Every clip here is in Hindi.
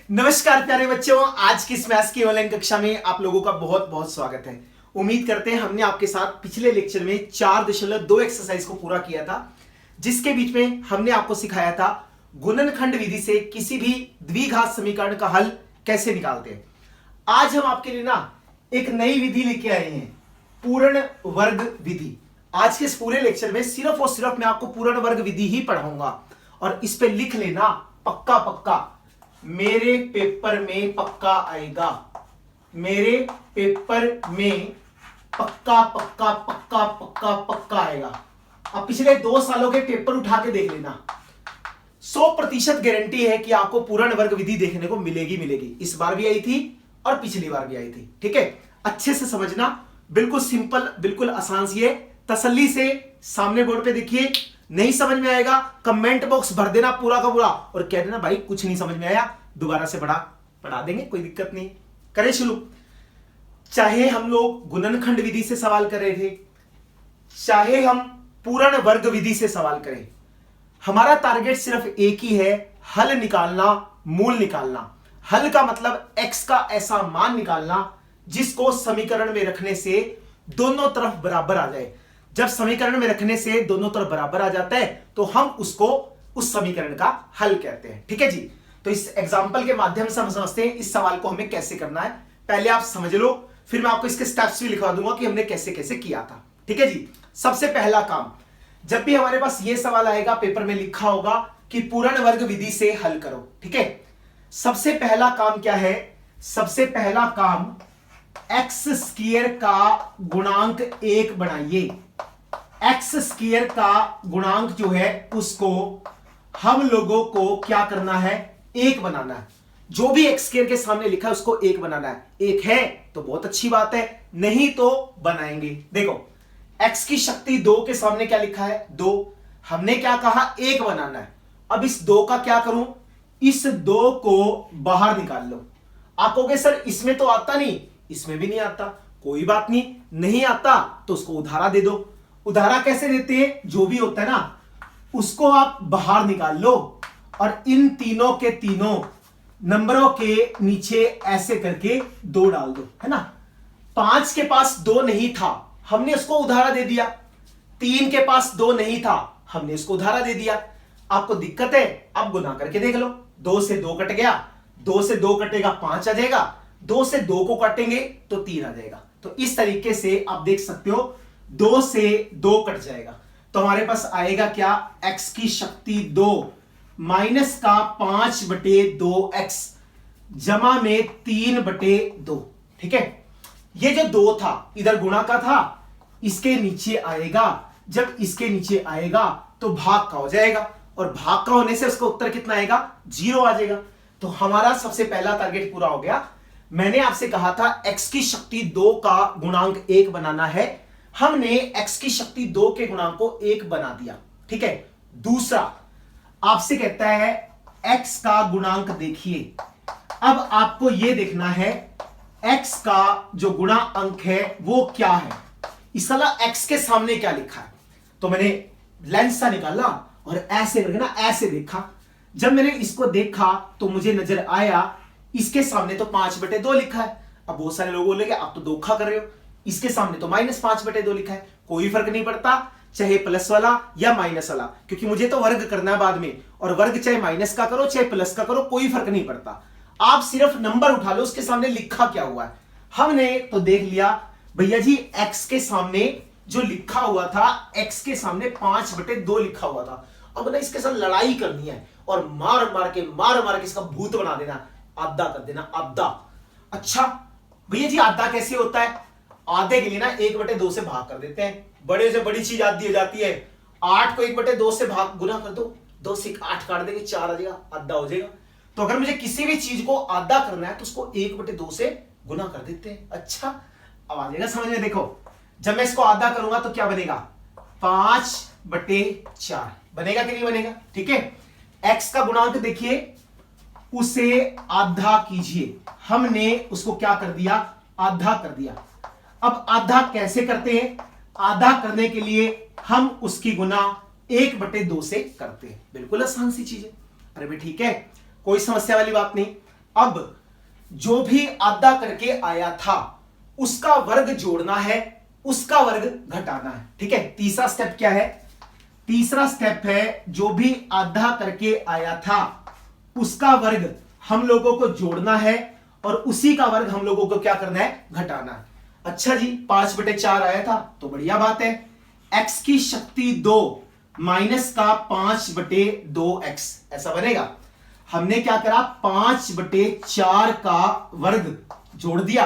नमस्कार प्यारे बच्चों, आज की इस मैथ्स की ऑनलाइन कक्षा में आप लोगों का बहुत बहुत स्वागत है। उम्मीद करते हैं हमने आपके साथ पिछले लेक्चर में 4.2 एक्सरसाइज को पूरा किया था, जिसके बीच में हमने आपको सिखाया था गुणनखंड विधि से किसी भी द्विघात समीकरण का हल कैसे निकालते हैं। आज हम आपके लिए ना एक नई विधि लेके आए हैं, पूर्ण वर्ग विधि। आज के इस पूरे लेक्चर में सिर्फ और सिर्फ मैं आपको पूर्ण वर्ग विधि ही पढ़ाऊंगा और इस पे लिख लेना पक्का पक्का, मेरे पेपर में पक्का आएगा, मेरे पेपर में पक्का पक्का पक्का पक्का पक्का आएगा। अब पिछले 2 सालों के पेपर उठा के देख लेना, 100% गारंटी है कि आपको पूर्ण वर्ग विधि देखने को मिलेगी। इस बार भी आई थी और पिछली बार भी आई थी। ठीक है, अच्छे से समझना, बिल्कुल सिंपल, बिल्कुल आसान सी है। तसल्ली से सामने बोर्ड पे देखिए, नहीं समझ में आएगा कमेंट बॉक्स भर देना पूरा का पूरा और कह देना भाई कुछ नहीं समझ में आया, दोबारा से पढ़ा देंगे, कोई दिक्कत नहीं। करें शुरू। चाहे हम लोग गुणनखंड विधि से सवाल कर रहे थे, चाहे हम पूर्ण वर्ग विधि से सवाल करें, हमारा टारगेट सिर्फ एक ही है, हल निकालना, मूल निकालना। हल का मतलब x का ऐसा मान निकालना जिसको समीकरण में रखने से दोनों तरफ बराबर आ जाए। जब समीकरण में रखने से दोनों तरफ बराबर आ जाता है तो हम उसको उस समीकरण का हल कहते हैं। ठीक है जी, तो इस एग्जांपल के माध्यम से हम समझते हैं इस सवाल को हमें कैसे करना है। पहले आप समझ लो, फिर मैं आपको इसके स्टेप्स भी लिखवा दूंगा कि हमने कैसे कैसे किया था। ठीक है जी, सबसे पहला काम, जब भी हमारे पास ये सवाल आएगा, पेपर में लिखा होगा कि पूर्ण वर्ग विधि से हल करो। ठीक है, सबसे पहला काम क्या है? सबसे पहला काम, एक्स स्क्वायर का गुणांक 1 बनाइए। एक्स स्क्वायर का गुणांक जो है उसको हम लोगों को क्या करना है? 1 बनाना है। जो भी एक्स स्क्वायर के सामने लिखा है उसको 1 बनाना है। 1 है तो बहुत अच्छी बात है, नहीं तो बनाएंगे। देखो, x की शक्ति 2 के सामने क्या लिखा है? 2। हमने क्या कहा? 1 बनाना है। अब इस 2 का क्या करूं? इस 2 को बाहर निकाल लो। आप कहोगे सर इसमें तो आता नहीं, इसमें भी नहीं आता। कोई बात नहीं, नहीं आता तो उसको उधारा दे दो। उधारा कैसे देते हैं? जो भी होता है ना उसको आप बाहर निकाल लो और इन तीनों के तीनों नंबरों के नीचे ऐसे करके 2 डाल दो, है ना। 5 के पास 2 नहीं था, हमने उसको उधारा दे दिया। 3 के पास 2 नहीं था, हमने इसको उधारा दे दिया। आपको दिक्कत है? आप गुना करके देख लो। 2 से 2 कट गया, 2 से 2 कटेगा 5 आ जाएगा, 2 से 2 को काटेंगे तो 3 आ जाएगा। तो इस तरीके से आप देख सकते हो 2 से 2 कट जाएगा तो हमारे पास आएगा क्या? x की शक्ति 2 माइनस का 5/2x जमा में 3/2। ठीक है, ये जो 2 था इधर गुणा का था, इसके नीचे आएगा। जब इसके नीचे आएगा तो भाग का हो जाएगा और भाग का होने से उसका उत्तर कितना आएगा? 0 आ जाएगा। तो हमारा सबसे पहला टारगेट पूरा हो गया। मैंने आपसे कहा था x की शक्ति 2 का गुणांक 1 बनाना है, हमने x की शक्ति 2 के गुणांक को 1 बना दिया। ठीक है, दूसरा आपसे कहता है x का गुणांक देखिए। अब आपको यह देखना है x का जो गुणा अंक है वो क्या है। इस साला x के सामने क्या लिखा है? तो मैंने लेंस सा निकाला और ऐसे करके ना ऐसे देखा। जब मैंने इसको देखा तो मुझे नजर आया इसके सामने तो 5/2 लिखा है। अब बहुत सारे लोग बोलेंगे आप तो धोखा कर रहे हो, इसके सामने तो -5/2 लिखा है। कोई फर्क नहीं पड़ता, चाहे प्लस वाला या माइनस वाला, क्योंकि मुझे तो वर्ग करना है बाद में, और वर्ग चाहे माइनस का करो चाहे प्लस का करो, कोई फर्क नहीं पड़ता। आप सिर्फ नंबर उठा लो उसके सामने लिखा क्या हुआ है। हमने तो देख लिया भैया जी, x के सामने जो लिखा हुआ था, x के सामने 5/2 लिखा हुआ था। अब ना इसके साथ लड़ाई करनी है और मार मार के इसका भूत बना देना, आधा कर देना, आधा। अच्छा भैया जी, आधा कैसे होता है? आधे के लिए ना 1/2 से भाग कर देते हैं। बड़े से बड़ी चीज आधी हो जाती है। 8 को 1/2 से भाग गुना कर दो, 2 से 8 काट देंगे, 4 आ जाएगा, आधा हो जाएगा। तो अगर मुझे किसी भी चीज को आधा करना है तो उसको 1/2 से गुना कर देते हैं। अच्छा, अब आ जाएगा समझ में। देखो, जब मैं इसको आधा करूंगा तो क्या बनेगा? 5/4 बनेगा कि नहीं बनेगा? ठीक है, x का गुणांक देखिए, उसे आधा कीजिए। हमने उसको क्या कर दिया? आधा कर दिया। अब आधा कैसे करते हैं? आधा करने के लिए हम उसकी गुना 1/2 से करते हैं। बिल्कुल आसान सी चीज है। अरे भाई ठीक है, कोई समस्या वाली बात नहीं। अब जो भी आधा करके आया था उसका वर्ग जोड़ना है, उसका वर्ग घटाना है। ठीक है, तीसरा स्टेप क्या है? तीसरा स्टेप है जो भी आधा करके आया था उसका वर्ग हम लोगों को जोड़ना है और उसी का वर्ग हम लोगों को क्या करना है? घटाना है। अच्छा जी, 5/4 आया था तो बढ़िया बात है। x की शक्ति 2 माइनस का 5/2x ऐसा बनेगा। हमने क्या करा? 5/4 का वर्ग जोड़ दिया।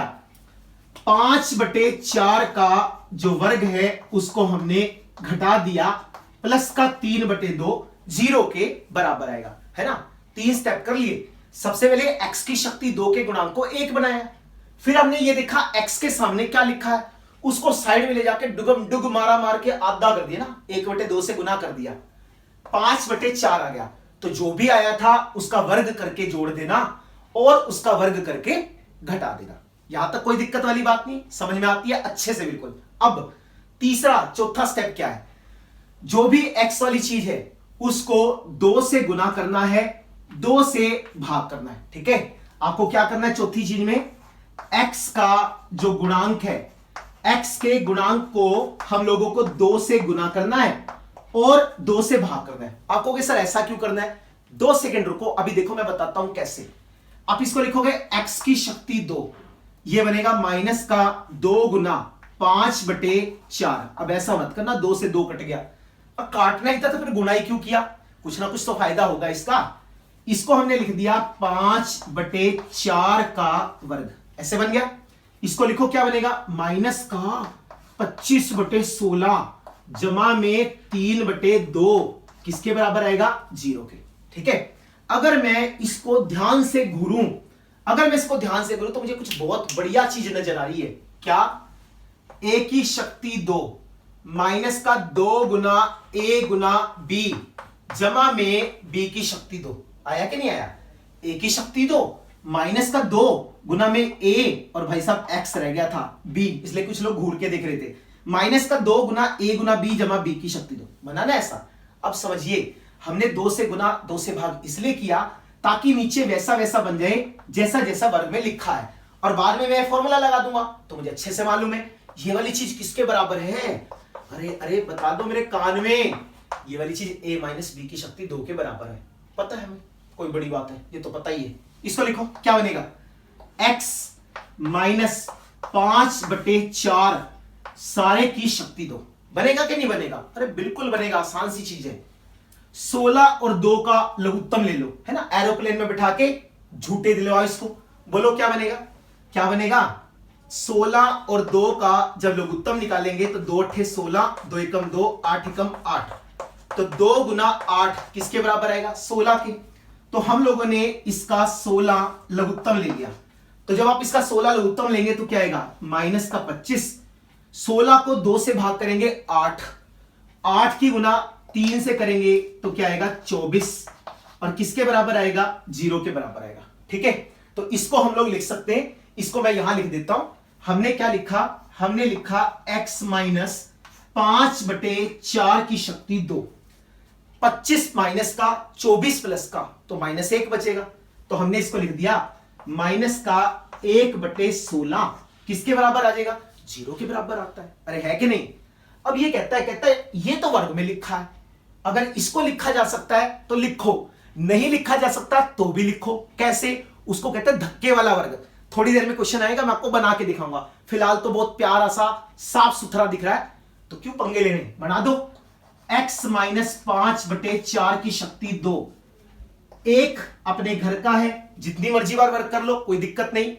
5/4 का जो वर्ग है उसको हमने घटा दिया, प्लस का 3/2 0 के बराबर आएगा, है ना। 3 स्टेप कर लिए। सबसे पहले x की शक्ति 2 के गुणांक को 1 बनाया, फिर हमने ये देखा x के सामने क्या लिखा है, उसको साइड में ले जाके डुगम डुग मारा मार के आधा कर दिया ना, 1/2 से गुना कर दिया, 5/4 आ गया। तो जो भी आया था उसका वर्ग करके जोड़ देना और उसका वर्ग करके घटा देना। यहां तक कोई दिक्कत वाली बात नहीं, समझ में आती है अच्छे से बिल्कुल। अब चौथा स्टेप क्या है? जो भी x वाली चीज है उसको 2 से गुना करना है, 2 से भाग करना है। ठीक है, आपको क्या करना है? चौथी चीज में x का जो गुणांक है, x के गुणांक को हम लोगों को 2 से गुना करना है और 2 से भाग करना है। आप कहोगे सर ऐसा क्यों करना है? 2 सेकंड रुको, अभी देखो मैं बताता हूं कैसे। आप इसको लिखोगे x की शक्ति 2, ये बनेगा माइनस का 2 गुना 5/4। अब ऐसा मत करना 2 से 2 कट गया, अब काटना ही था तो फिर गुना ही क्यों किया? कुछ ना कुछ तो फायदा होगा इसका। इसको हमने लिख दिया 5/4 का वर्ग, ऐसे बन गया। इसको लिखो क्या बनेगा? माइनस का 25/16 जमा में 3/2 किसके बराबर आएगा? 0 के। ठीक है, अगर मैं इसको ध्यान से घूरूं, तो मुझे कुछ बहुत बढ़िया चीज नजर आ रही है। क्या? a की शक्ति 2 माइनस का 2 गुना a गुना b जमा में b की शक्ति 2 आया कि नहीं आया? a की शक्ति 2 माइनस का 2 गुना में a और भाई साहब x रह गया था b, इसलिए कुछ लोग घूर के देख रहे थे। माइनस का 2 गुना a गुना b जमा b की शक्ति 2 बना ना ऐसा। अब समझिए, हमने 2 से गुना 2 से भाग इसलिए किया ताकि नीचे वैसा वैसा बन जाए जैसा जैसा वर्ग में लिखा है, और बाद में मैं फॉर्मूला लगा दूंगा तो मुझे अच्छे से मालूम है ये वाली चीज किसके बराबर है। अरे अरे बता दो मेरे कान में, ये वाली चीज a माइनस बी की शक्ति 2 के बराबर है। पता है हमें, कोई बड़ी बात है, ये तो पता ही है। इसको लिखो क्या बनेगा? x माइनस 5/4 सारे की शक्ति 2 बनेगा कि नहीं बनेगा? अरे बिल्कुल बनेगा, आसान सी चीज है। 16 और 2 का लघुत्तम ले लो, है ना, एरोप्लेन में बिठा के झूठे दिलवाओ इसको। बोलो क्या बनेगा? क्या बनेगा? 16 और 2 का जब लघुत्तम निकालेंगे तो 2 × 16, 2 × 2, 8 × 8, तो 2 गुना 8 किसके बराबर आएगा? 16 के। तो हम लोगों ने इसका 16 लघुत्तम ले लिया, तो जब आप इसका 16 लघुत्तम लेंगे तो क्या आएगा? माइनस का 25। 16 को 2 से भाग करेंगे 8, 8 की गुना 3 से करेंगे तो क्या आएगा? 24, और किसके बराबर आएगा? 0 के बराबर आएगा। ठीक है, तो इसको हम लोग लिख सकते हैं, इसको मैं यहां लिख देता हूं। हमने क्या लिखा? हमने लिखा x माइनस 5/4 की शक्ति 2, 25 माइनस का 24 प्लस का तो -1 बचेगा, तो हमने इसको लिख दिया माइनस का 1/16 किसके बराबर आ जाएगा? 0 के बराबर आता है। अरे है कि नहीं? अब ये कहता है ये तो वर्ग में लिखा है, अगर इसको लिखा जा सकता है तो लिखो, नहीं लिखा जा सकता तो भी लिखो। कैसे? उसको कहते हैं धक्के वाला वर्ग। थोड़ी देर में क्वेश्चन आएगा, मैं आपको बना के दिखाऊंगा। फिलहाल तो बहुत प्यारा सा साफ सुथरा दिख रहा है, तो क्यों पंगे लेने, बना दो। x माइनस 5/4 की शक्ति 2, एक अपने घर का है, जितनी मर्जी बार वर्ग कर लो कोई दिक्कत नहीं।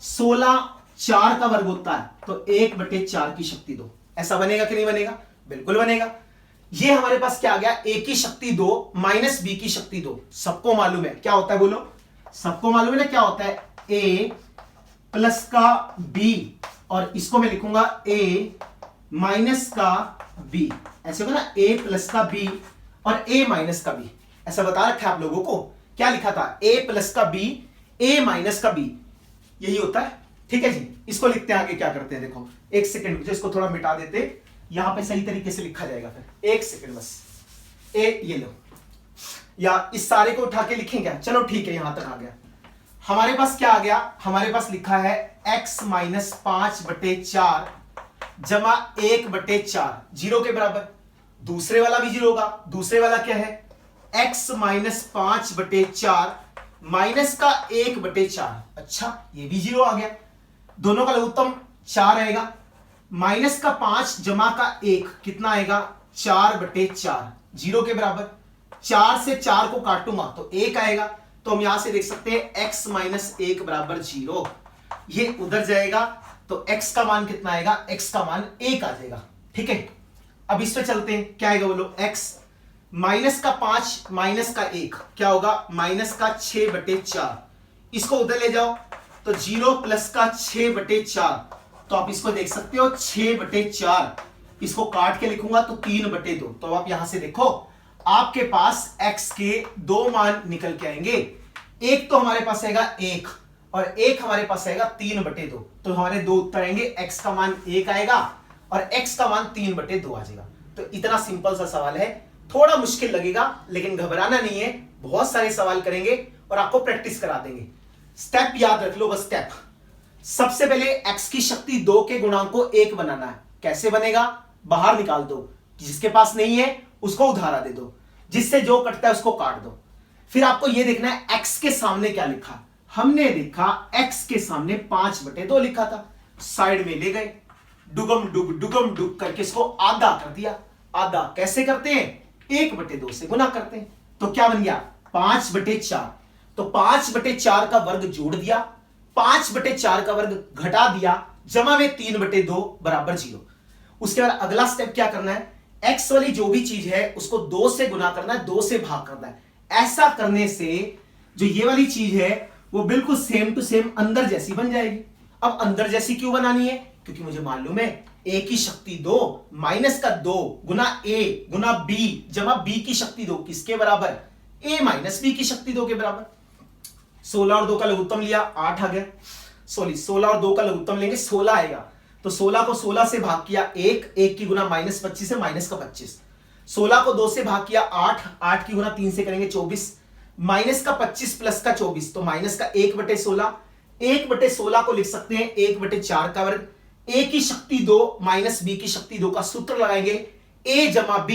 16 4 का वर्ग होता है तो 1/4 की शक्ति 2, ऐसा बनेगा कि नहीं बनेगा? बिल्कुल बनेगा। ये हमारे पास क्या आ गया? a की शक्ति 2 माइनस b की शक्ति 2। सबको मालूम है क्या होता है? बोलो, सबको मालूम है ना क्या होता है? a प्लस का b, और इसको मैं लिखूंगा a माइनस का b, ऐसे होगा ना, a प्लस का b और a माइनस का b। ऐसा बता रखा है आप लोगों को, क्या लिखा था? a प्लस का b, a माइनस का b, यही होता है। ठीक है जी, इसको लिखते हैं आगे क्या करते हैं, देखो एक सेकंड, इसको थोड़ा मिटा देते, यहां पे सही तरीके से लिखा जाएगा। फिर एक सेकंड बस, ये लो, या इस सारे को उठा के लिखें क्या? चलो ठीक है, यहां तक आ गया। हमारे पास क्या आ गया, हमारे पास लिखा है x माइनस 5/4 जमा 1/4 जीरो के बराबर। दूसरे वाला भी जीरो होगा। दूसरे वाला क्या है, x माइनस 5/4 माइनस का 1/4। अच्छा, ये भी जीरो आ गया। दोनों का लघुत्तम 4 आएगा। माइनस का 5 जमा का 1 कितना आएगा, 4/4 जीरो के बराबर। 4 से 4 को काटूंगा तो 1 आएगा। तो हम यहां से देख सकते हैं x माइनस 1 बराबर 0। ये उधर जाएगा तो x का मान कितना आएगा, x का मान 1 आ जाएगा। ठीक है, अब इस पे चलते हैं। क्या आएगा बोलो, x माइनस का 5 माइनस का 1 क्या होगा, माइनस का 6/4। इसको उधर ले जाओ तो 0 प्लस का 6/4। तो आप इसको देख सकते हो 6/4। इसको काट के लिखूंगा तो 3/2। तो आप यहां से देखो आपके पास x के दो मान निकल के आएंगे। एक तो हमारे पास आएगा 1 और एक हमारे पास आएगा 3/2। तो हमारे दो उत्तर आएंगे, x का मान 1 आएगा और x का मान 3/2 आ जाएगा। तो इतना सिंपल सा सवाल है, थोड़ा मुश्किल लगेगा लेकिन घबराना नहीं है। बहुत सारे सवाल करेंगे और आपको प्रैक्टिस करा देंगे। स्टेप याद रख लो बस। स्टेप सबसे पहले x की शक्ति 2 के गुणांक को 1 बनाना है। कैसे बनेगा, बाहर निकाल दो, जिसके पास नहीं है उसको उधारा दे दो, जिससे जो कटता है उसको काट दो। फिर आपको यह देखना है x के सामने क्या लिखा। हमने देखा x के सामने 5/2 लिखा था, साइड में ले गए, डुगम डुग करके इसको आधा कर दिया। आधा कैसे करते हैं, 1/2 से गुना करते हैं। तो क्या बन गया, 5/4। तो 5/4 का वर्ग जोड़ दिया, 5/4 का वर्ग घटा दिया, जमा में 3/2 बराबर 0। उसके बाद अगला स्टेप क्या करना है, x वाली जो भी चीज है उसको 2 से गुना करना है, 2 से भाग करना है। ऐसा करने से जो ये वाली चीज है वो बिल्कुल सेम टू सेम अंदर जैसी बन जाएगी। अब अंदर जैसी क्यों बनानी है, क्योंकि मुझे मालूम है a की शक्ति 2 माइनस का 2 गुना a गुना b जमा b की शक्ति 2 किसके बराबर, a माइनस b की शक्ति 2 के बराबर। 16 और 2 का लघुत्तम लिया, 8 आ गया। सॉरी, 16 और 2 का लघुत्तम लेंगे, 16 आएगा। तो 16 को 16 से भाग किया 1 की गुना माइनस 25 से माइनस का 25। 16 को 2 से भाग किया 8 की गुना 3 से करेंगे 24। माइनस का 25 प्लस का 24 तो माइनस का 1/16। 1/16 को लिख सकते हैं 1/4 का वर्ग। a की शक्ति 2 माइनस b की शक्ति 2 का सूत्र लगाएंगे, a जमा b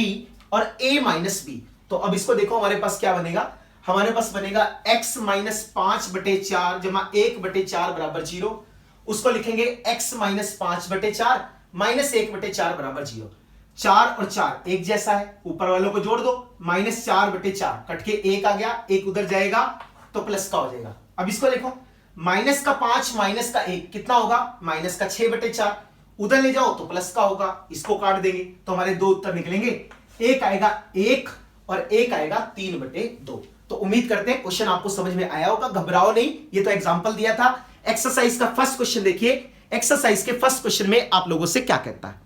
और a माइनस b। तो अब इसको देखो हमारे पास क्या बनेगा, हमारे पास बनेगा x माइनस 5/4 जमा 1/4 बराबर 0। उसको लिखेंगे x माइनस 5/4 माइनस 1/4 बराबर 0। 4 और 4 एक जैसा है, ऊपर वालों को जोड़ दो, माइनस 4/4 कट के 1 आ गया, 1 उधर जाएगा तो प्लस का हो जाएगा। अब इसको देखो, माइनस का 5 माइनस का 1 कितना होगा, माइनस का 6/4। उधर ले जाओ तो प्लस का होगा, इसको काट देंगे तो हमारे दो उत्तर निकलेंगे। एक आएगा 1 और एक आएगा 3/2। तो उम्मीद करते हैं क्वेश्चन आपको समझ में आया होगा। घबराओ नहीं, ये तो एग्जांपल दिया था। एक्सरसाइज का फर्स्ट क्वेश्चन देखिए। एक्सरसाइज के फर्स्ट क्वेश्चन में आप लोगों से क्या कहता है।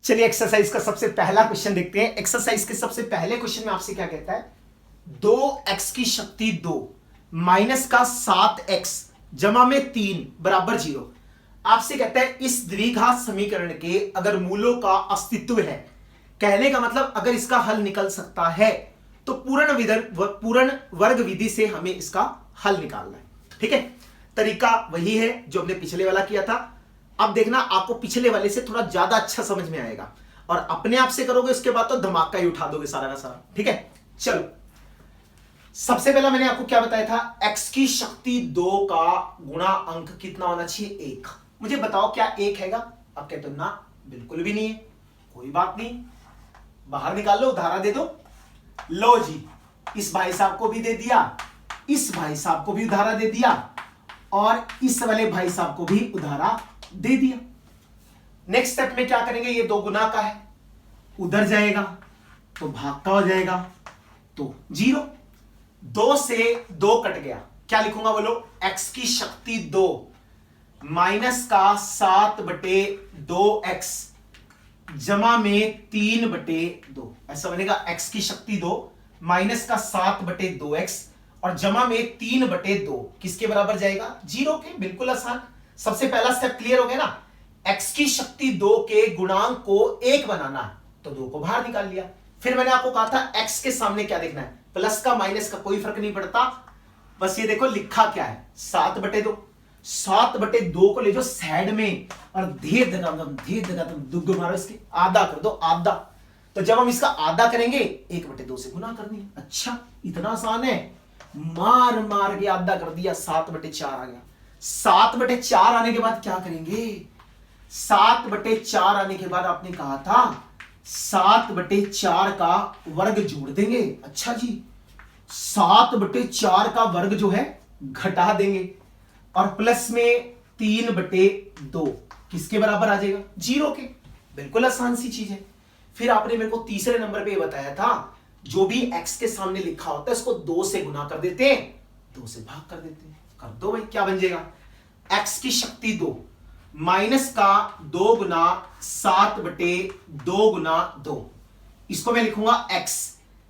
चलिए एक्सरसाइज का सबसे पहला क्वेश्चन देखते हैं। एक्सरसाइज के सबसे पहले क्वेश्चन में आपसे क्या कहता है, 2x की शक्ति 2 माइनस का 7x जमा में 3 बराबर 0। आपसे कहता है इस द्विघात समीकरण के अगर मूलों का अस्तित्व है, कहने का मतलब अगर इसका हल निकल सकता है तो पूर्ण वर्ग विधि से हमें इसका हल निकालना है। ठीक है, तरीका वही है जो हमने पिछले वाला किया था। अब देखना आपको पिछले वाले से थोड़ा ज्यादा अच्छा समझ में आएगा, और अपने आप से करोगे उसके बाद तो धमाका ही उठा दोगे सारा का सारा। ठीक है, चलो सबसे पहला मैंने आपको क्या बताया था, x की शक्ति 2 का गुणा अंक कितना होना चाहिए, 1। मुझे बताओ क्या 1 हैगा। आप कहते हो ना, बिल्कुल भी नहीं है। कोई बात नहीं, बाहर निकाल लो, उधारा दे दो। लो जी, इस भाई साहब को भी दे दिया, इस भाई साहब को भी उधारा दे दिया, और इस वाले भाई साहब को भी उधारा दे दिया। नेक्स्ट स्टेप में क्या करेंगे, ये 2 गुना का है, उधर जाएगा तो भाग का हो जाएगा तो 0। 2 से 2 कट गया, क्या लिखूंगा बोलो, x की शक्ति 2 माइनस का 7/2x जमा में 3/2। ऐसा बनेगा x की शक्ति 2 माइनस का 7/2x और जमा में 3/2 किसके बराबर जाएगा, 0 के। बिल्कुल आसान। सबसे पहला स्टेप क्लियर हो गया ना, x की शक्ति 2 के गुणांक को 1 बनाना है तो 2 को बाहर निकाल लिया। फिर मैंने आपको कहा था x के सामने क्या देखना है, प्लस का माइनस का कोई फर्क नहीं पड़ता, बस ये देखो लिखा क्या है, 7/2। 7/2 को ले जाओ साइड में और धे दगा दम दुग मारो, इसके आधा कर दो, आधा। तो जब हम इसका आधा करेंगे 1/2 से गुना करनी है। अच्छा इतना आसान है, मार मार के आधा कर दिया, 7/4 आ गया। 7/4 आने के बाद क्या करेंगे, 7/4 आने के बाद आपने कहा था 7/4 का वर्ग जोड़ देंगे। अच्छा जी, 7/4 का वर्ग जो है घटा देंगे और प्लस में 3/2 किसके बराबर आ जाएगा, 0 के। बिल्कुल आसान सी चीज है। फिर आपने मेरे को तीसरे नंबर पे बताया था जो भी x के सामने लिखा होता है उसको 2 से गुना कर देते हैं, 2 से भाग कर देते हैं। कर दो भाई, क्या बन जाएगा, x की शक्ति 2 माइनस का 2 गुना 7/2 गुना 2, इसको मैं लिखूंगा x।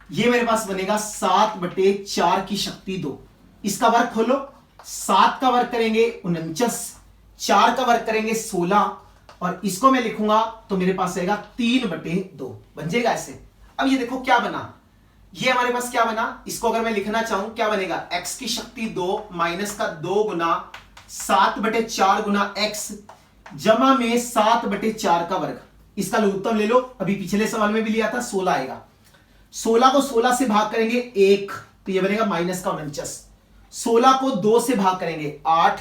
ये मेरे पास बनेगा 7/4 की शक्ति 2। इसका वर्ग खोलो, 7 का वर्ग करेंगे 49, 4 का वर्ग करेंगे 16 और इसको मैं लिखूंगा तो मेरे पास आएगा 3/2 बन जाएगा ऐसे। अब ये देखो क्या बना, ये हमारे पास क्या बना, इसको अगर मैं लिखना चाहूं क्या बनेगा, x की शक्ति 2 माइनस का 2 गुना 7/4 गुना x जमा में 7/4 का वर्ग। इसका लघुत्तम ले लो, अभी पिछले सवाल में भी लिया था, 16 आएगा। 16 को 16 से भाग करेंगे 1 तो ये बनेगा माइनस का 49। 16 को 2 से भाग करेंगे 8,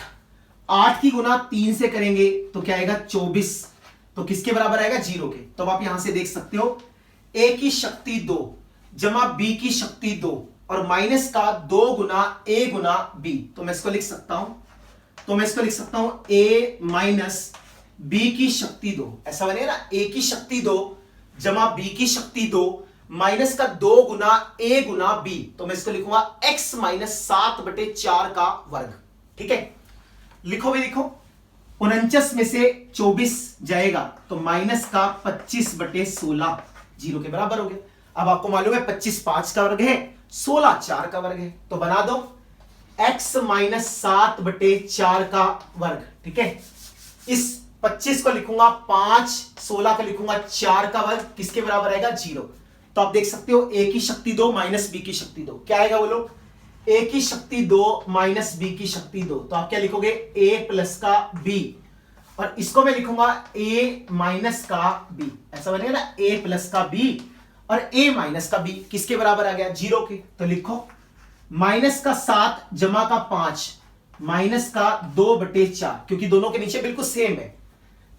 8 की गुना 3 से करेंगे तो क्या आएगा 24, तो किसके बराबर आएगा, 0 के। तो आप यहां से देख सकते हो a की शक्ति 2 जमा b की शक्ति 2 और माइनस का 2 गुना a गुना b, तो मैं इसको लिख सकता हूं, a माइनस b की शक्ति 2, ऐसा बनेगा ना, a की शक्ति 2 जमा b की शक्ति 2 माइनस का 2 गुना a गुना b, तो मैं इसको लिखूंगा x माइनस 7/4 का वर्ग। ठीक है, लिखो भी लिखो, 49 में से 24 जाएगा तो माइनस का 25/16 0 के बराबर हो गया। अब आपको मालूम है 25 5 का वर्ग है, 16 4 का वर्ग है, तो बना दो x माइनस 7/4 का वर्ग। ठीक है, इस 25 को लिखूंगा 5, 16 को लिखूंगा 4 का वर्ग, किसके बराबर आएगा, 0। तो आप देख सकते हो a की शक्ति 2 माइनस b की शक्ति 2 क्या आएगा बोलो, a की शक्ति 2 माइनस b की शक्ति 2, तो आप क्या लिखोगे a प्लस का b और इसको मैं लिखूंगा a माइनस का b, ऐसा बनेगा ना, a प्लस का b और a माइनस का b किसके बराबर आ गया, 0 के। तो लिखो माइनस का 7 जमा का 5 माइनस का 2/4, क्योंकि दोनों के नीचे बिल्कुल सेम है,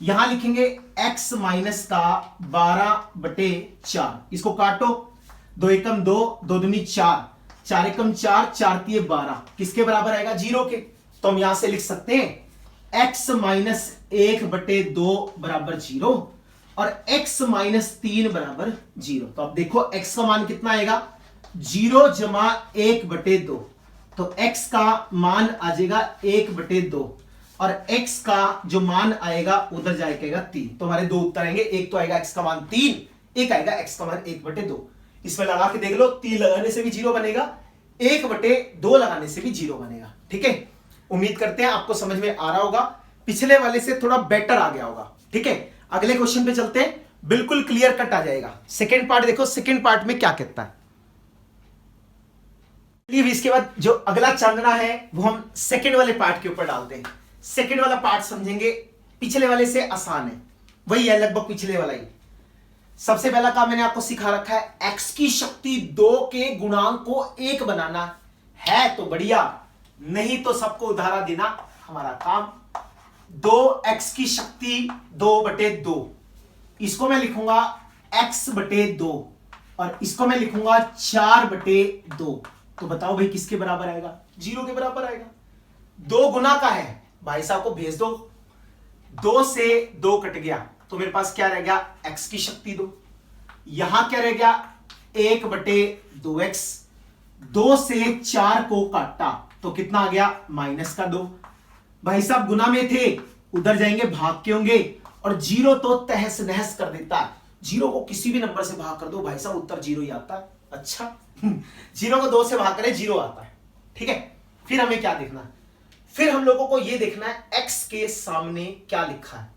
यहां लिखेंगे x माइनस का 12/4, इसको काटो, 2 एकम 2, 2 दूनी 4, 4 एकम 4, 4 तिये 12 किसके बराबर आएगा, 0 के। तो हम यहां से लिख सकते हैं x माइनस 1/2 बराबर 0 और x माइनस 3 बराबर 0। तो अब देखो x का मान कितना आएगा, 0 जमा 1/2, तो x का मान आ जाएगा 1/2 और x का जो मान आएगा उधर जाएगा 3। तो हमारे दो उत्तर आएंगे, एक तो आएगा x का मान 3, एक आएगा x का मान 1/2। इसमें लगा के देख लो, 3 लगाने से भी 0 बनेगा, 1/2 लगाने से भी 0 बनेगा। ठीक है, उम्मीद करते हैं आपको समझ में आ रहा होगा, पिछले वाले से थोड़ा बेटर आ गया होगा। ठीक है, अगले क्वेश्चन पे चलते हैं, बिल्कुल क्लियर कट आ जाएगा। सेकेंड पार्ट देखो, सेकेंड पार्ट में क्या कहता है। इसके बाद जो अगला चांदना है वो हम सेकेंड वाले पार्ट के ऊपर डालते हैं। सेकेंड वाला पार्ट समझेंगे, पिछले वाले से आसान है, वही है लगभग पिछले वाला ही। सबसे पहला काम मैंने आपको सिखा रखा है, x की शक्ति 2 के गुणांक को 1 बनाना है तो बढ़िया, नहीं तो सबको उधारा देना हमारा काम। 2x की शक्ति 2/2, इसको मैं लिखूंगा x/2 और इसको मैं लिखूंगा 4/2। तो बताओ भाई किसके बराबर आएगा, 0 के बराबर आएगा। 2 गुना का है, भाई साहब को भेज दो, 2 से 2 कट गया तो मेरे पास क्या रह गया, x की शक्ति 2, यहां क्या रह गया 1/2x, 2 से 4 को काटा तो कितना आ गया, माइनस का 2। भाई साहब गुना में थे, उधर जाएंगे भाग के होंगे और 0 तो तहस नहस कर देता है, 0 को किसी भी नंबर से भाग कर दो भाई साहब उत्तर 0 ही आता है। अच्छा 0 को 2 से भाग करें 0 आता है। ठीक है, फिर हमें क्या देखना है, फिर हम लोगों को यह देखना है x के सामने क्या लिखा है,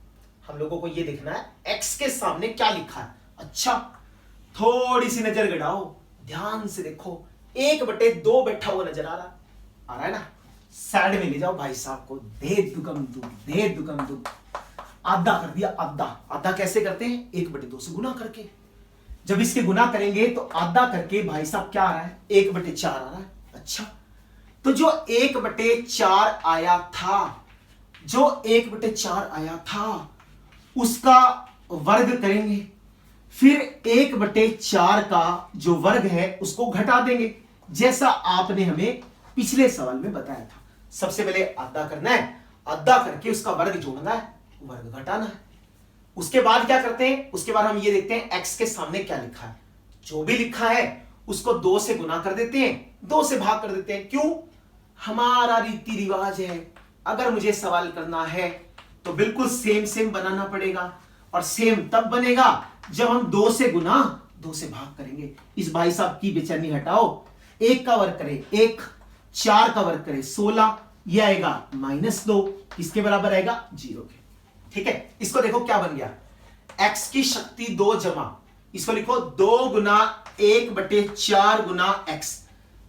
हम लोगों को यह देखना है x के सामने क्या लिखा है। अच्छा थोड़ी सी नजर गड़ाओ, ध्यान से देखो, 1/2 बैठा हुआ नजर आ रहा, आ रहा है ना, साइड में ले जाओ भाई साहब को, दे दुगम दुग, दे दुगम दुग, आधा कर दिया, आधा। आधा कैसे करते हैं? 1/2 से गुना करके। जब इसके गुना करेंगे तो आधा करके भाई साहब क्या आ रहा है? 1/4 आ रहा है। अच्छा, तो जो 1/4 आया था, जो 1/4 आया था उसका वर्ग करेंगे, फिर 1/4 का जो वर्ग है उसको घटा देंगे, जैसा आपने हमें पिछले सवाल में बताया था। सबसे पहले आधा करना है, आधा करके उसका वर्ग जोड़ना है, वर्ग घटाना है। उसके बाद क्या करते हैं? उसके बाद हम ये देखते हैं x के सामने क्या लिखा है। जो भी लिखा है उसको 2 से गुना कर देते हैं, 2 से भाग कर देते हैं। क्यों? हमारा रीति रिवाज है, अगर मुझे सवाल करना है तो बिल्कुल सेम सेम बनाना पड़ेगा, और सेम तब बनेगा जब हम 2 से गुना 2 से भाग करेंगे। इस भाई साहब की बेचैनी हटाओ, 1 का वर्ग करें 1, 4 का वर्ग करें 16, यह आएगा -2, किसके बराबर आएगा? 0 के। ठीक है, इसको देखो क्या बन गया, x की शक्ति 2 जमा, इसको लिखो 2 गुना 1/4 गुना x।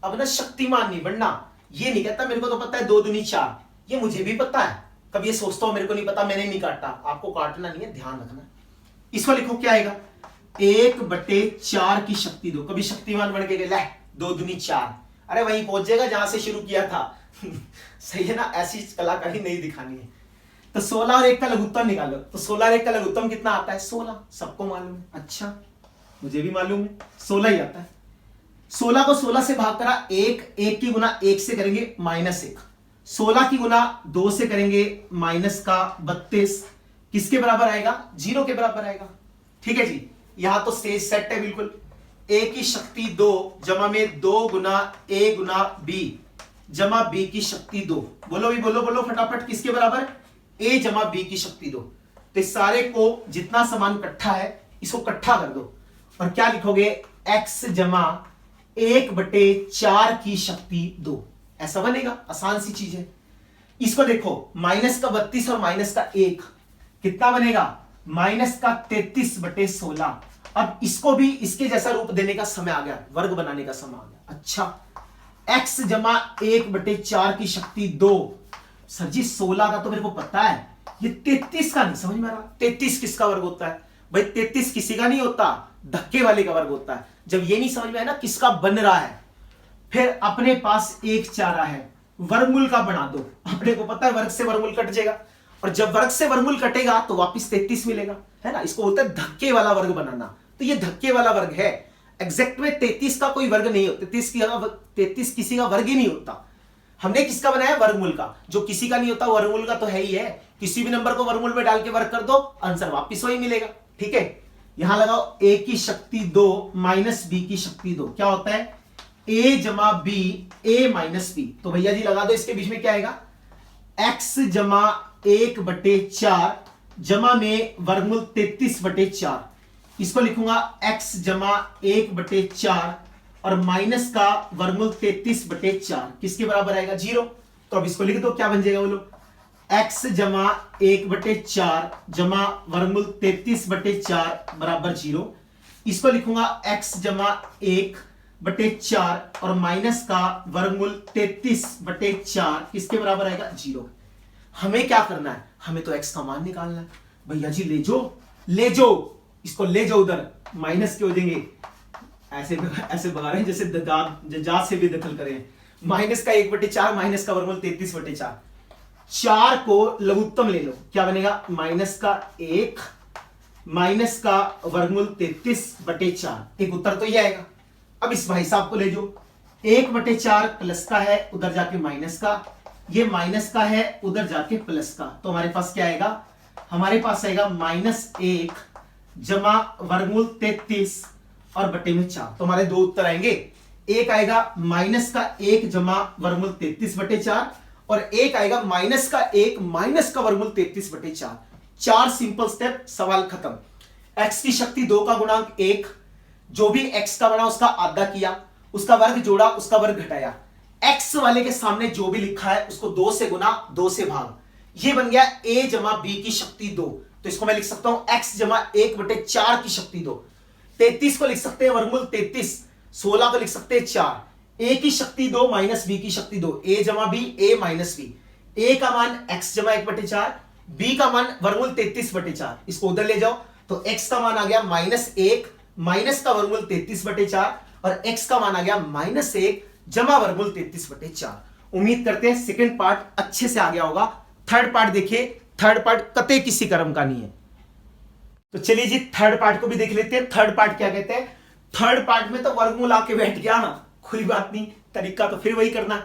अब ना शक्तिमान नहीं बनना, ये नहीं कहता मेरे को तो पता है 2 दूनी 4, ये मुझे भी पता है। कभी ये सोचता हूं मेरे को नहीं पता, मैंने नहीं काटा, आपको काटना नहीं है, ध्यान रखना। इसको लिखो क्या आएगा, 1/4 की शक्ति 2। कभी शक्तिमान बन के गए 2 दूनी 4, अरे वहीं पहुंच जाएगा जहां से शुरू किया था। सही है ना, ऐसी कलाकारी नहीं दिखानी है। तो 16 और 1 का लघुत्तम निकालो, तो 16 और 1 का लघुत्तम कितना आता है? 16, सबको मालूम है। अच्छा, मुझे भी मालूम है, 16 ही आता है। 16 को 16 से भाग करा 1 की गुना 1 से करेंगे -1, 16 की गुना 2 से करेंगे -32, किसके बराबर आएगा? 0 के बराबर आएगा। ठीक है जी, यहां तो स्टेज सेट है बिल्कुल। a की शक्ति 2 जमा में 2 गुना a गुना b जमा b की शक्ति 2। बोलो भी, बोलो बोलो फटाफट, किसके बराबर? a जमा b की शक्ति 2। तो इस सारे को जितना समान इकट्ठा है इसको इकट्ठा कर दो, और क्या लिखोगे? x जमा 1/4 की शक्ति 2, ऐसा बनेगा। आसान सी चीज है। इसको देखो, -32 और -1 कितना बनेगा? -33/16। अब इसको भी इसके जैसा रूप देने का समय आ गया, वर्ग बनाने का समय आ गया। अच्छा, x जमा 1/4 की शक्ति 2। सर जी 16 का तो मेरे को पता है, ये 33 का नहीं समझ में आ रहा। 33 किसका वर्ग होता है? भाई 33 किसी का नहीं होता, धक्के वाले का वर्ग होता है। जब ये नहीं समझ में आया ना किसका बन रहा है, फिर अपने पास एक चारा है, वर्गमूल का बना दो। अपने को पता है वर्ग से वर्गमूल कट जाएगा, और जब वर्ग से वर्गमूल कटेगा तो वापस 33 मिलेगा, है ना। इसको बोलते हैं धक्के वाला वर्ग बनाना। तो ये धक्के वाला वर्ग है। एग्जैक्ट में 33 का कोई वर्ग नहीं होता, 33 किसी का वर्ग ही नहीं होता। हमने किसका बनाया? वर्गमूल का। जो किसी का नहीं होता वर्गमूल का तो है ही है। किसी भी नंबर को वर्गमूल में डाल के वर्ग कर दो, आंसर वापस वही मिलेगा। ठीक है, यहां लगाओ a की शक्ति 2 माइनस b की शक्ति 2, क्या होता है? a जमा b, a माइनस b। तो भैया जी लगा दो, इसके बीच में क्या आएगा? x जमा 1/4 जमा में वर्गमूल 33/4। इसको लिखूंगा x जमा 1/4 और माइनस का वर्गमूल 33/4, किसके बराबर आएगा? 0। तो अब इसको लिख दो, क्या बन जाएगा बोलो? x जमा 1/4 जमा वर्गमूल 33/4 बराबर 0। इसको लिखूंगा x जमा 1/4 और माइनस का वर्गमूल 33/4, किसके बराबर आएगा? 0। हमें क्या करना है? हमें तो x का मान निकालना है। भैया जी ले जाओ, इसको ले जाओ उधर, माइनस के हो जाएंगे। ऐसे भगा रहे हैं जैसे जा से भी दखल करें। माइनस का 1/4 माइनस का वर्गमूल 33/4। 4 को लघुत्तम ले लो, क्या बनेगा? माइनस का 1 माइनस का वर्गमूल 33/4। एक उत्तर तो ये आएगा। अब इस भाई साहब को ले जाओ, 1/4 प्लस का है, उधर जाके माइनस का, ये माइनस का है, उधर जाके प्लस का। तो हमारे पास क्या आएगा? हमारे पास आएगा -1 जमा वर्गमूल 33 और बटे में 4। तो हमारे दो उत्तर आएंगे। एक आएगा माइनस का 1 जमा वर्गमूल 33/4 और एक आएगा माइनस का 1 माइनस का वर्गमूल 33/4। 4 सिंपल स्टेप, सवाल खत्म। x की शक्ति 2 का गुणांक 1, जो भी x का बना उसका आधा किया, उसका वर्ग जोड़ा, उसका वर्ग घटाया। x वाले के सामने जो भी लिखा है उसको 2 से गुना, 2 से भाग, ये बन गया a जमा b की शक्ति 2। तो इसको मैं लिख सकता हूं x जमा 1/4 की शक्ति 2। 33 को लिख सकते हैं वर्गमूल 33, 16 को लिख सकते हैं 4, ए की शक्ति 2 माइनस बी की शक्ति 2, ए जमा बी, ए माइनस बी। ए का मान x जमा 1/4, बी का मान वर्गमूल 33/4, इसको उधर ले जाओ तो x का मान आ गया -1 माइनस का वर्गमूल 33/4 और x का मान आ गया -1 जमा वर्गमूल 33/4। उम्मीद करते हैं सेकंड पार्ट अच्छे से आ गया होगा। थर्ड पार्ट देखिए, थर्ड पार्ट कतई किसी कर्म का नहीं है। तो चलिए जी थर्ड पार्ट को भी देख लेते हैं। थर्ड पार्ट क्या कहते हैं? थर्ड पार्ट में तो वर्गमूल आके बैठ गया ना, कोई बात नहीं, तरीका तो फिर वही करना।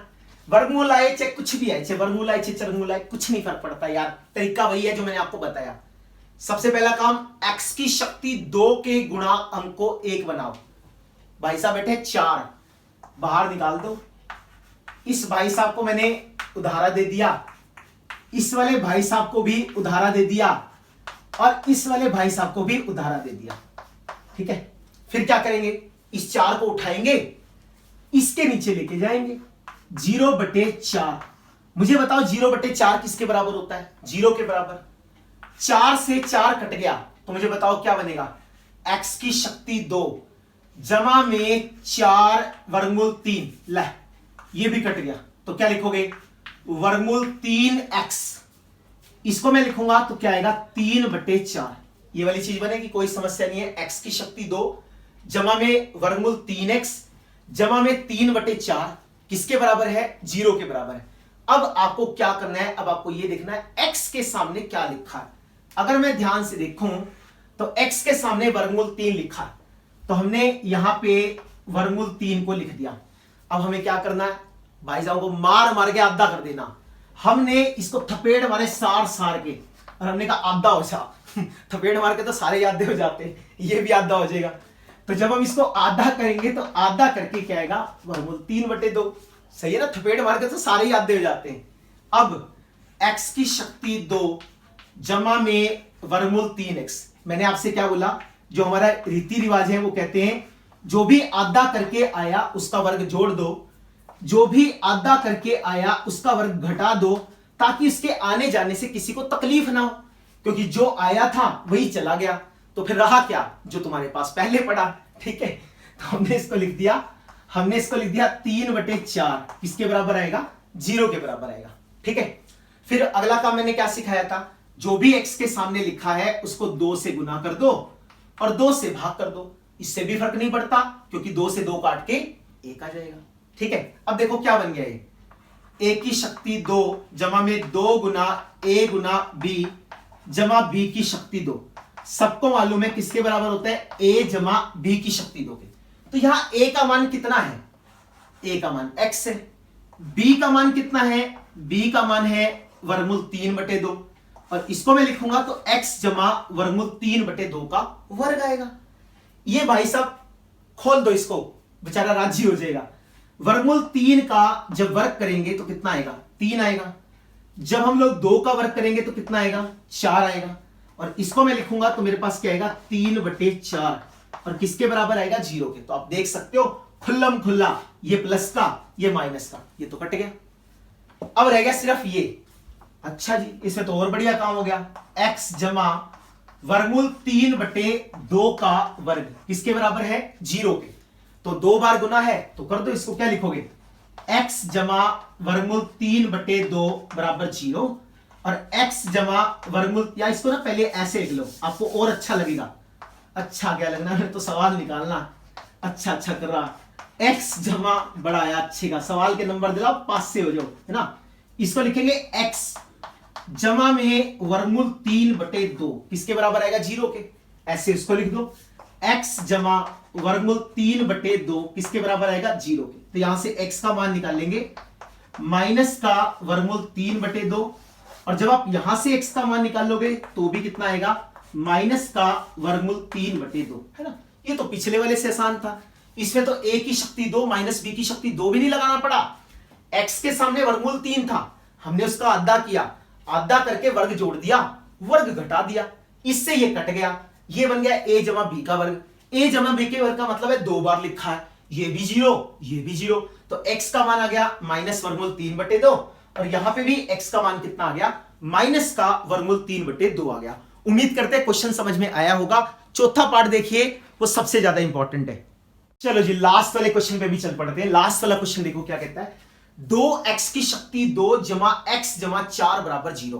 वर्गमूल आए चाहे कुछ भी आए, चाहे वर्गमूल आए चाहे चरमूल आए, कुछ नहीं फर्क पड़ता यार, तरीका वही है जो मैंने आपको बताया। सबसे पहला काम, x की शक्ति 2 के गुणा अंक को 1 बनाओ। भाई साहब बैठे 4, बाहर निकाल दो। इस भाई साहब को मैंने उधारा दे दिया, इस वाले भाई साहब को भी उधारा दे दिया और इस वाले भाई साहब को भी उधारा दे दिया। ठीक है, फिर क्या करेंगे? इस 4 को उठाएंगे, इसके नीचे लेके जाएंगे 0/4। मुझे बताओ 0/4 किसके बराबर होता है? 0 के बराबर। 4 से 4 कट गया तो मुझे बताओ क्या बनेगा? x की शक्ति 2 जमा में 4 वर्गमूल 3। ला, ये भी कट गया तो क्या लिखोगे? वर्गमूल 3x। इसको मैं लिखूंगा तो क्या आएगा? 3/4। ये वाली चीज बनेगी, कोई समस्या नहीं है। x की शक्ति 2 जमा में वर्गमूल 3x जमा में 3/4 किसके बराबर है? 0 के बराबर है। अब आपको क्या करना है? अब आपको यह देखना है x के सामने क्या लिखा है। अगर मैं ध्यान से देखूं तो x के सामने वर्गमूल 3 लिखा है, तो हमने यहां पे वर्गमूल 3 को लिख दिया। अब हमें क्या करना है? भाई साहब को मार मार के आधा कर देना। हमने इसको थपेड़ मारे सार सार के और हमने कहा आधा हो जा। थपेड़ मार के तो सारे आधे हो जाते हैं, ये भी आधा हो जाएगा। तो जब हम इसको आधा करेंगे तो आधा करके क्या आएगा? वर्गमूल 3/2। सही है ना? थपेड़ मार के तो सारे ही आधे हो जाते हैं। अब x की शक्ति 2 जमा में वर्गमूल 3x। मैंने आपसे क्या बोला? जो हमारा रीति रिवाज है वो कहते हैं जो भी आधा करके आया उसका वर्ग जोड़ दो, जो भी आधा करके आया उसका वर्ग घटा दो, ताकि इसके आने जाने से किसी को तकलीफ ना हो, क्योंकि जो आया था वही चला गया तो फिर रहा क्या? जो तुम्हारे पास पहले पड़ा। ठीक है, तो हमने इसको लिख दिया 3/4 किसके बराबर आएगा? 0 के बराबर आएगा। ठीक है, फिर अगला काम मैंने क्या सिखाया था? जो भी x के सामने लिखा है उसको 2 से गुना कर दो और 2 से भाग कर दो। इससे भी फर्क नहीं पड़ता क्योंकि 2 से 2 काट के 1 आ जाएगा। ठीक है, अब देखो क्या बन गया ये? a की शक्ति 2 जमा में 2 गुना a गुना b जमा b की शक्ति 2। सबको मालूम है किसके बराबर होता है? a जमा b की शक्ति 2 के। तो यहां a का मान कितना है? a का मान x है। b का मान कितना है? b का मान है वर्गमूल 3/2 और इसको मैं लिखूंगा तो x जमा वर्गमूल 3/2 का वर्ग आएगा। ये भाई साहब खोल दो इसको, बेचारा राजी हो जाएगा। वर्गमूल 3 का जब वर्ग करेंगे तो कितना आएगा? 3 आएगा। जब हम लोग 2 का वर्ग करेंगे तो कितना आएगा? 4 आएगा। और इसको मैं लिखूंगा तो मेरे पास क्या आएगा? 3/4 और किसके बराबर आएगा? 0 के। तो आप देख सकते हो खुल्लम खुल्ला, ये प्लस का ये माइनस का, ये तो कट गया। अब रह गया सिर्फ ये। अच्छा जी, इसमें तो और बढ़िया काम हो गया। x जमा वर्गमूल 3/2 का वर्ग किसके बराबर है? 0 के। तो 2 बार गुना है तो कर दो इसको, क्या लिखोगे? x जमा वर्गमूल 3/2 बराबर 0 और x जमा वर्गमूल, या इसको ना पहले ऐसे लिख लो, आपको और अच्छा लगेगा। अच्छा क्या लगना है तो सवाल निकालना। अच्छा कर रहा। x जमा बढ़ाया अच्छे का, सवाल के नंबर दिलाओ, पास से हो जाओ, है ना? इसको लिखेंगे x जमा में वर्गमूल 3/2 किसके बराबर आएगा? 0 के। ऐसे इसको लिख दो x जमा वर्गमूल 3/2 किसके बराबर आएगा? 0 के। तो यहां से x का मान निकालेंगे माइनस का वर्गमूल 3/2 और जब आप यहां से x का मान निकालोगे तो भी कितना आएगा? माइनस का वर्गमूल 3/2, है ना? ये तो पिछले वाले से आसान था। इसमें तो a की शक्ति 2 माइनस b की शक्ति 2 भी नहीं लगाना पड़ा। x के सामने वर्गमूल 3 था, हमने उसका आधा किया, आधा करके वर्ग जोड़ दिया, वर्ग घटा दिया, इससे ये कट गया। ये बन गया a जमा b का वर्ग। a जमा b के वर्ग का मतलब है 2 बार लिखा है, ये भी 0 ये भी 0। तो x का मान आ गया माइनस वर्गमूल 3/2 और यहां पे भी x का मान कितना आ गया? माइनस का वर्गमूल 3/2 आ गया। उम्मीद करते हैं क्वेश्चन समझ में आया होगा। चौथा पार्ट देखिए, वो सबसे ज्यादा इंपॉर्टेंट है। चलो जी लास्ट वाले क्वेश्चन पे भी चल पड़ते हैं। लास्ट वाला क्वेश्चन देखो क्या कहता है, 2x की शक्ति 2 जमा x जमा 4 बराबर 0।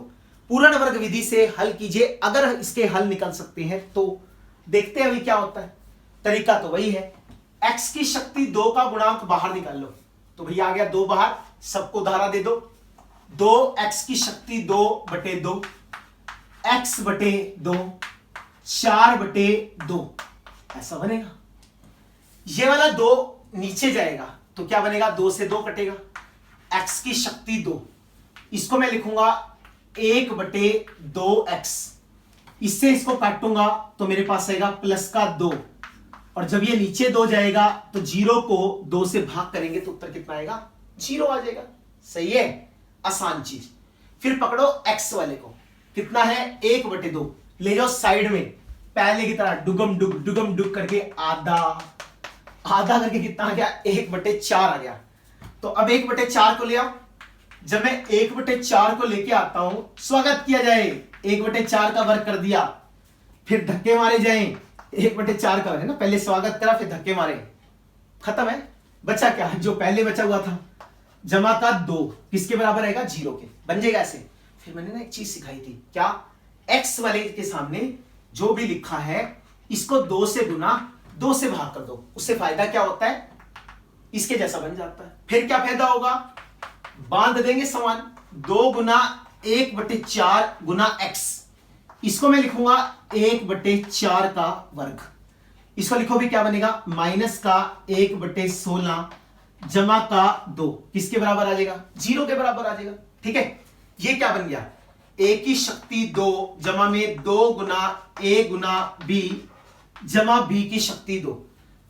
पूर्ण वर्ग विधि से हल कीजिए। अगर इसके हल निकल सकते हैं तो देखते हैं अभी क्या होता है। तरीका तो वही है, x की शक्ति 2 का गुणांक बाहर निकाल लो, तो भैया आ गया 2 बाहर, सबको धारा दे दो। 2x की शक्ति 2 बटे 2, x बटे 2, 4 बटे 2, ऐसा बनेगा। ये वाला 2 नीचे जाएगा तो क्या बनेगा, 2 से 2 कटेगा, x की शक्ति 2, इसको मैं लिखूंगा 1 बटे 2x, इससे इसको काटूंगा तो मेरे पास आएगा प्लस का 2, और जब ये नीचे 2 जाएगा तो 0 को 2 से भाग करेंगे तो उत्तर कितना आएगा, 0 आ जाएगा। सही है, आसान चीज। फिर पकड़ो x वाले को, कितना है 1 बटे 2, ले जाओ साइड में, पहले की तरह डुगम डुग करके आधा आधा करके कितना आ गया, 1 बटे 4 आ गया। तो अब 1 बटे 4 को ले आओ। जब मैं 1 बटे 4 को लेके आता हूं, स्वागत किया जाए, 1 बटे 4 का वर्ग कर दिया, फिर धक्के मारे जाएं। 1 बटे 4 का है ना, पहले स्वागत करा फिर धक्के मारे, खत्म है। बचा क्या, जो पहले बचा हुआ था जमा का 2 किसके बराबर आएगा, 0 के, बन जाएगा ऐसे। फिर मैंने ना एक चीज सिखाई थी, क्या, x वाले के सामने जो भी लिखा है इसको 2 से गुना 2 से भाग कर दो, उससे फायदा क्या होता है, इसके जैसा बन जाता है। फिर क्या फायदा होगा, बांध देंगे समान, 2 गुना 1 बटे 4 गुना x, इसको मैं लिखूंगा 1 बटे 4 का वर्ग, इसको लिखो भी क्या बनेगा, माइनस का 1 बटे 16 जमा का 2, किसके बराबर आ जाएगा, 0 के बराबर आ जाएगा। ठीक है, ये क्या बन गया, a की शक्ति 2 जमा में 2 गुना a गुना b जमा b की शक्ति 2,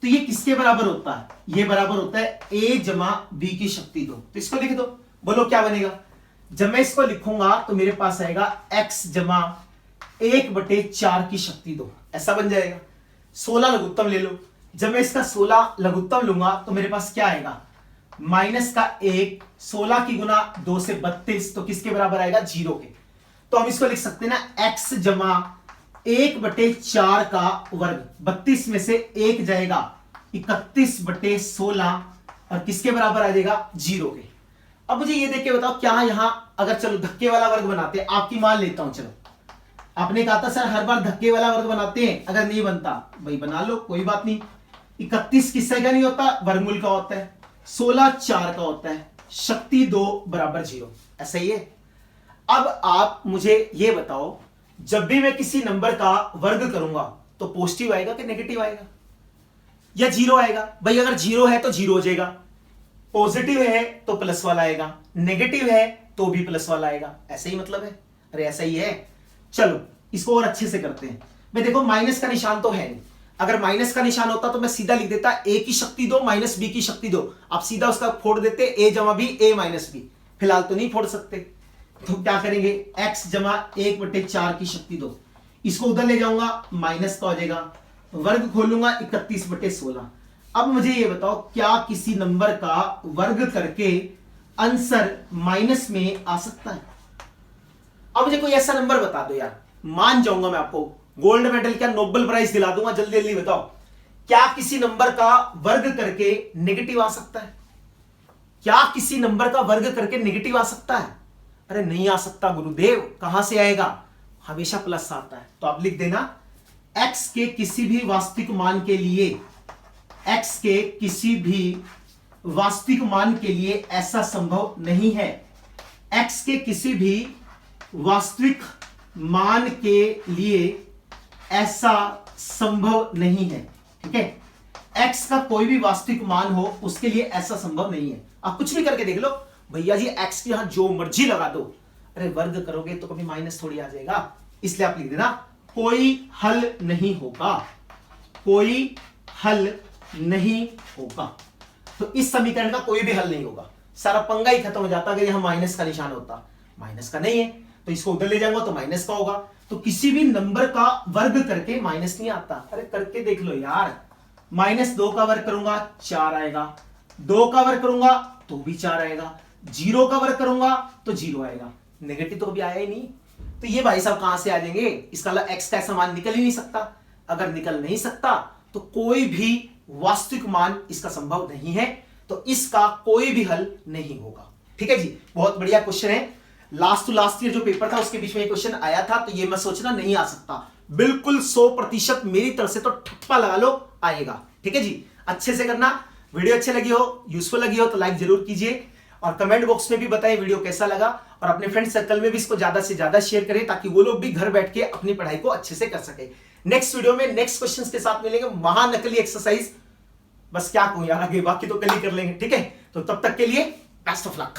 तो ये किसके बराबर होता है, ये बराबर होता है a जमा b की शक्ति 2। तो इसको लिख दो, बोलो क्या बनेगा। जब मैं इसको लिखूंगा तो मेरे पास आएगा x जमा 1 बटे 4 की शक्ति 2, ऐसा बन जाएगा। 16 लघुत्तम ले लो, जब मैं इसका 16 लघुत्तम लूंगा तो मेरे पास क्या आएगा, माइनस का 1, 16 की गुना 2 से 32, तो किसके बराबर आएगा, 0 के। तो हम इसको लिख सकते हैं ना, x जमा 1 बटे 4 का वर्ग, 32 में से 1 जाएगा, 31 बटे 16, और किसके बराबर आ जाएगा, 0 के। अब मुझे ये देख के बताओ, क्या यहां अगर चलो धक्के वाला वर्ग बनाते हैं, आपकी मान लेता हूं, चलो आपने कहा था सर हर बार धक्के वाला वर्ग बनाते हैं, अगर नहीं बनता भाई बना लो, कोई बात नहीं। 31 किससे का नहीं होता, वर्गमूल का होता है, 16 4 का होता है, शक्ति 2 बराबर 0, ऐसा ही है। अब आप मुझे ये बताओ, जब भी मैं किसी नंबर का वर्ग करूंगा तो पॉजिटिव आएगा कि नेगेटिव आएगा, या 0 आएगा। भाई अगर 0 है तो 0 हो जाएगा, पॉजिटिव है तो प्लस वाला आएगा, नेगेटिव है तो भी प्लस वाला आएगा, ऐसा ही मतलब है। अरे ऐसा ही है। चलो इसको और अच्छे से करते हैं। मैं देखो माइनस का निशान तो है नहीं, अगर माइनस का निशान होता तो मैं सीधा लिख देता a की शक्ति 2 माइनस b की शक्ति 2, आप सीधा उसका फोड़ देते a जमा b a माइनस b, फिलहाल तो नहीं फोड़ सकते, तो क्या करेंगे, x जमा 1 बटे 4 की शक्ति 2, इसको उधर ले जाऊंगा, माइनस का हो जाएगा, वर्ग खोलूंगा 31 बटे 16। अब मुझे ये बताओ, क्या किसी नंबर का वर्ग करके आंसर माइनस में आ सकता है। अब मुझे कोई ऐसा नंबर बता दो यार, मान जाऊंगा मैं आपको, गोल्ड मेडल क्या नोबेल प्राइज दिला दूंगा, जल्दी जल्दी बताओ, क्या किसी नंबर का वर्ग करके नेगेटिव आ सकता है, क्या किसी नंबर का वर्ग करके नेगेटिव आ सकता है। अरे नहीं आ सकता गुरुदेव, कहां से आएगा, हमेशा प्लस आता है। तो आप लिख देना, x के किसी भी वास्तविक मान के लिए, x के किसी भी वास्तविक मान के लिए ऐसा संभव नहीं है, x के किसी भी वास्तविक मान के लिए ऐसा संभव नहीं है। ठीक है, x का कोई भी वास्तविक मान हो उसके लिए ऐसा संभव नहीं है। आप कुछ भी करके देख लो भैया जी, x के यहां जो मर्जी लगा दो, अरे वर्ग करोगे तो कभी माइनस थोड़ी आ जाएगा, इसलिए आप लिख देना कोई हल नहीं होगा, कोई हल नहीं होगा। तो इस समीकरण का कोई भी हल नहीं होगा, सारा पंगा ही खत्म हो जाता अगर यहां माइनस का निशान होता। माइनस का नहीं है तो इसको उधर ले जाऊंगा तो माइनस का होगा, तो किसी भी नंबर का वर्ग करके माइनस नहीं आता। अरे करके देख लो यार, -2 का वर्ग करूंगा 4 आएगा, 2 का वर्ग करूंगा तो भी 4 आएगा, 0 का वर्ग करूंगा तो 0 आएगा, नेगेटिव तो अभी आया ही नहीं। तो ये भाई साहब कहां से आ जाएंगे, इसका x का ऐसा मान निकल ही नहीं सकता। अगर निकल नहीं सकता तो कोई भी वास्तविक मान इसका संभव नहीं है, तो इसका कोई भी हल नहीं होगा। ठीक है जी, बहुत बढ़िया क्वेश्चन है। लास्ट टू लास्ट ईयर जो पेपर था उसके बीच में क्वेश्चन आया था, तो ये मैं सोचना नहीं आ सकता, बिल्कुल 100% मेरी तरफ से तो ठप्पा लगा लो आएगा। ठीक है जी, अच्छे से करना। वीडियो अच्छी लगी हो, यूजफुल लगी हो तो लाइक जरूर कीजिए और कमेंट बॉक्स में भी बताएं वीडियो कैसा लगा, और अपने फ्रेंड सर्कल में भी इसको ज्यादा से ज्यादा शेयर करें ताकि वो लोग भी घर बैठ के अपनी पढ़ाई को अच्छे से कर सके। नेक्स्ट वीडियो में नेक्स्ट क्वेश्चंस के साथ मिलेंगे, महानकली एक्सरसाइज। बस क्या कहूं यार, आगे बाकी तो कल ही कर लेंगे। ठीक है, तो तब तक के लिए बेस्ट ऑफ लक।